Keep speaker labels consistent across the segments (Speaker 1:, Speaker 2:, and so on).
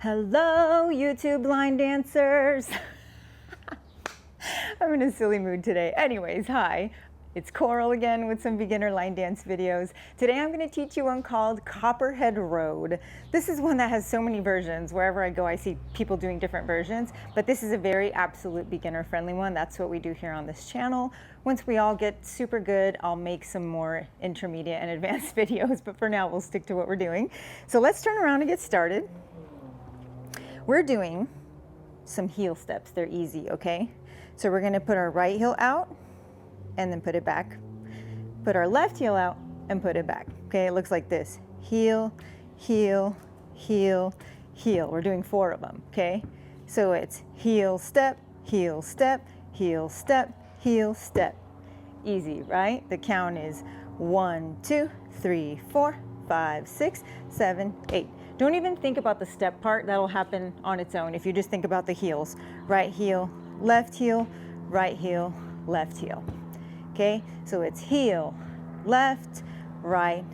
Speaker 1: Hello, YouTube line dancers. I'm in a silly mood today. Anyways, hi. It's Coral again with some beginner line dance videos. Today I'm going to teach you one called Copperhead Road. This is one that has so many versions. Wherever I go, I see people doing different versions, but this is a very absolute beginner friendly one. That's what we do here on this channel. Once we all get super good, I'll make some more intermediate and advanced videos, but for now we'll stick to what we're doing. So let's turn around and get started. We're doing some heel steps. They're easy, okay? So we're going to put our right heel out and then put it back. Put our left heel out and put it back. Okay, it looks like this. Heel, heel, heel, heel. We're doing 4 of them, okay? So it's heel, step, heel, step, heel, step, heel, step. Easy, right? The count is 1, 2, 3, 4, 5, 6, 7, 8. Don't even think about the step part. That'll happen on its own if you just think about the heels. Right heel, left heel, right heel, left heel. Okay, so it's heel, left, right,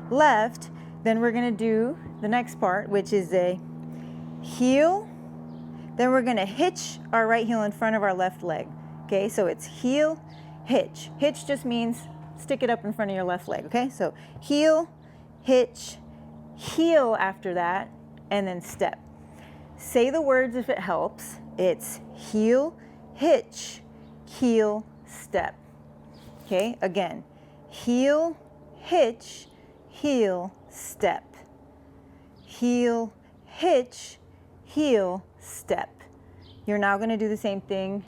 Speaker 1: left. Then we're gonna do the next part, which is a heel. Then we're gonna hitch our right heel in front of our left leg. Okay, so it's heel, hitch. Hitch just means stick it up in front of your left leg, okay? So heel, hitch, heel after that, and then step. Say the words if it helps. It's heel, hitch, heel, step. Okay, again, heel, hitch, heel, step. Heel, hitch, heel, step. You're now going to do the same thing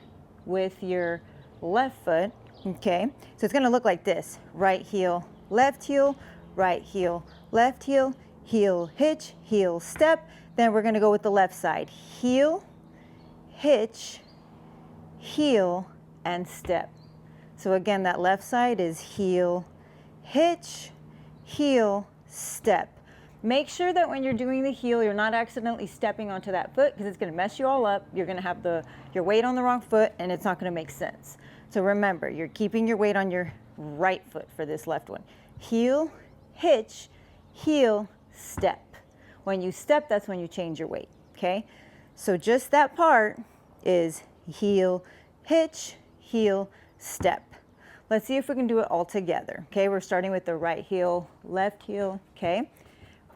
Speaker 1: with your left foot, okay? So it's going to look like this. Right heel, left heel, right heel, left heel, heel, hitch, heel, step. Then we're going to go with the left side. Heel, hitch, heel, and step. So again, that left side is heel, hitch, heel, step. Make sure that when you're doing the heel, you're not accidentally stepping onto that foot because it's going to mess you all up. You're going to have your weight on the wrong foot and it's not going to make sense. So remember, you're keeping your weight on your right foot for this left one. Heel, hitch, heel, step. When you step, that's when you change your weight, okay? So just that part is heel, hitch, heel, step. Let's see if we can do it all together, okay? We're starting with the right heel, left heel, okay?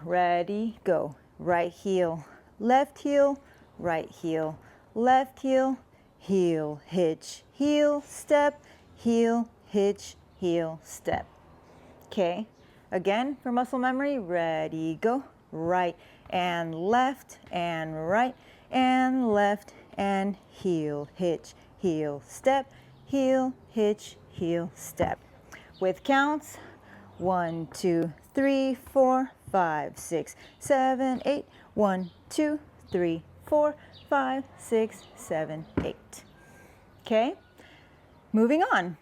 Speaker 1: Ready, go. Right heel, left heel, right heel, left heel, heel, hitch, heel, step, heel, hitch, heel, step. Okay, again, for muscle memory, ready, go. Right and left and right and left and heel, hitch, heel, step, heel, hitch, heel, step. With counts, 1, 2, 3, 4, 5, 6, 7, 8. 1, 2, 3, 4, 5, 6, 7, 8. Okay, moving on.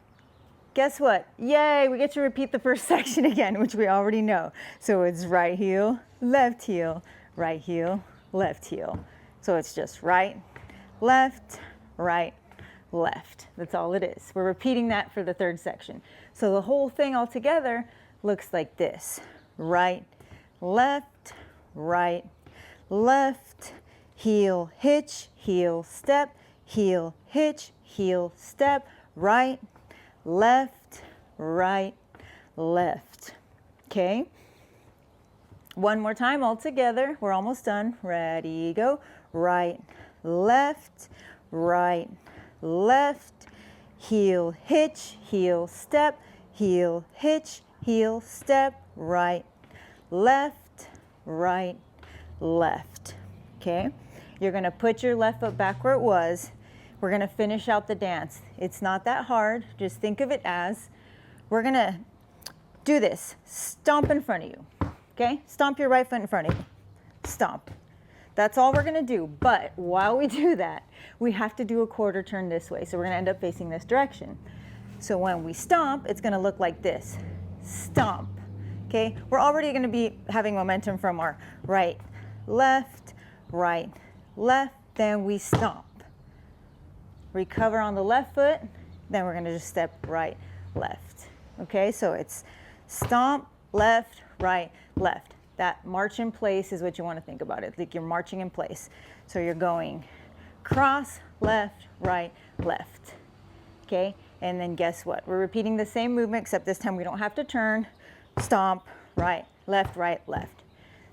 Speaker 1: Guess what? Yay, we get to repeat the first section again, which we already know. So it's right heel, left heel, right heel, left heel. So it's just right, left, right, left. That's all it is. We're repeating that for the third section. So the whole thing all together looks like this. Right, left, heel, hitch, heel, step, heel, hitch, heel, step, right, left, left. Okay? One more time all together. We're almost done. Ready, go. Right, left, heel, hitch, heel, step, heel, hitch, heel, step, right, left, left. Okay? You're going to put your left foot back where it was. We're going to finish out the dance. It's not that hard. Just think of it as we're going to do this. Stomp in front of you. Okay? Stomp your right foot in front of you. Stomp. That's all we're going to do. But while we do that, we have to do a quarter turn this way. So we're going to end up facing this direction. So when we stomp, it's going to look like this. Stomp. Okay? We're already going to be having momentum from our right, left, then we stomp. Recover on the left foot, then we're going to just step right, left. Okay, so it's stomp, left, right, left. That march in place is what you want to think about it, like you're marching in place. So you're going cross, left, right, left. Okay, and then guess what? We're repeating the same movement, except this time we don't have to turn. Stomp, right, left, left.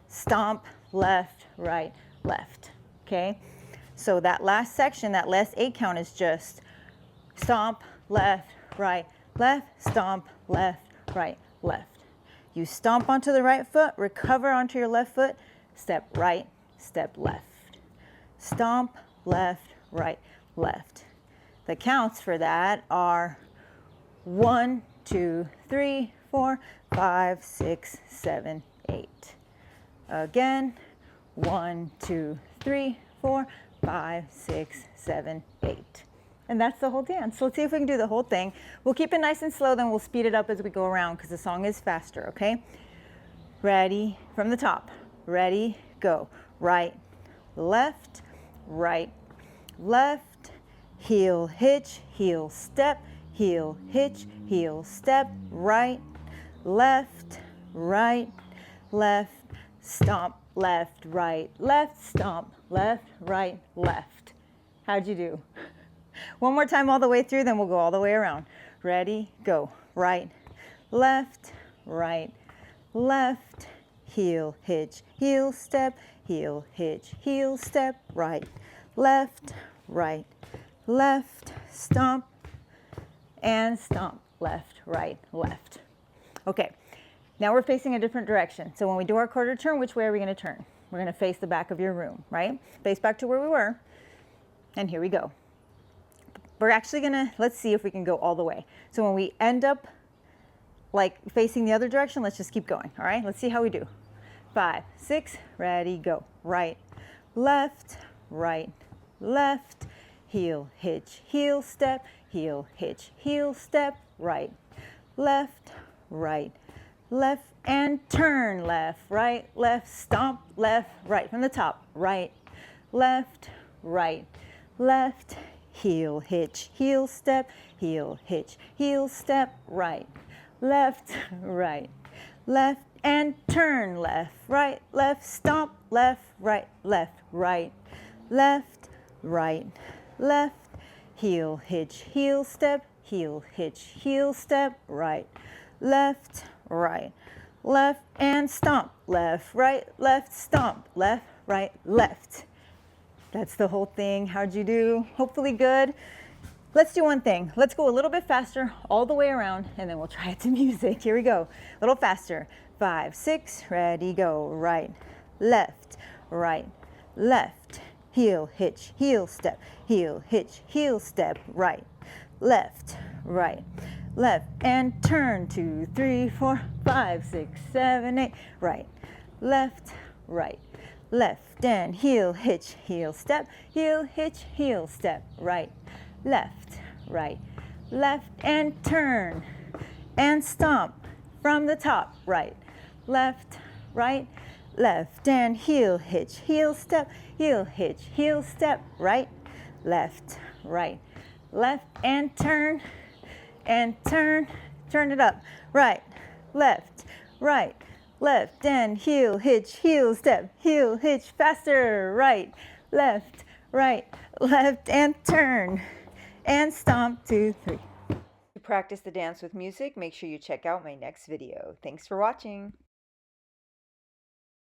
Speaker 1: Stomp, left, right, left. Okay, so that last section, that last 8 count is just stomp, left, right, left, stomp, left, right, left. You stomp onto the right foot, recover onto your left foot, step right, step left. Stomp, left, right, left. The counts for that are 1, 2, 3, 4, 5, 6, 7, 8. Again, 1, 2, 3, 4, 5, 6, 7, 8. And that's the whole dance. So let's see if we can do the whole thing. We'll keep it nice and slow, then we'll speed it up as we go around because the song is faster, okay? Ready, from the top. Ready, go. Right, left, left, heel, hitch, heel, step, heel, hitch, heel, step, right, left, left, stomp, left, stomp, left, right, left. How'd you do? One more time all the way through, then we'll go all the way around. Ready, go. Right, left, left, heel, hitch, heel, step, heel, hitch, heel, step, right, left, left, stomp, and stomp, left, left. Okay, now we're facing a different direction. So when we do our quarter turn, which way are we going to turn? We're going to face the back of your room, right? Face back to where we were, and here we go. We're actually gonna, let's see if we can go all the way. So when we end up like facing the other direction, let's just keep going, all right? Let's see how we do. 5, 6, ready, go. Right, left, left, heel, hitch, heel, step, heel, hitch, heel, step, right, left, left, and turn, left, stomp, left, right. From the top, right, left, left, heel, hitch, heel, step, heel, hitch, heel, step, right, left, left, and turn, left, stomp, left, left, left, heel, hitch, heel, step, heel, hitch, heel, step, right, left, left, and stomp, left, stomp, left, left. That's the whole thing. How'd you do? Hopefully good. Let's do one thing. Let's go a little bit faster all the way around, and then we'll try it to music. Here we go. A little faster. 5, 6, ready, go. Right, left, left, heel, hitch, heel, step, heel, hitch, heel, step, right, left, left, and turn. 2, 3, 4, 5, 6, 7, 8, right, left, left, and heel, hitch, heel, step, heel, hitch, heel, step, right, left, left, and turn, and stomp from the top, right, left, left, and heel, hitch, heel, step, heel, hitch, heel, step, right, left, left, and turn, turn it up, right, left, left, and heel, hitch, heel, step, heel, hitch, faster, right, left, left, and turn, and stomp, 2, 3. To practice the dance with music, make sure you check out my next video. Thanks for watching.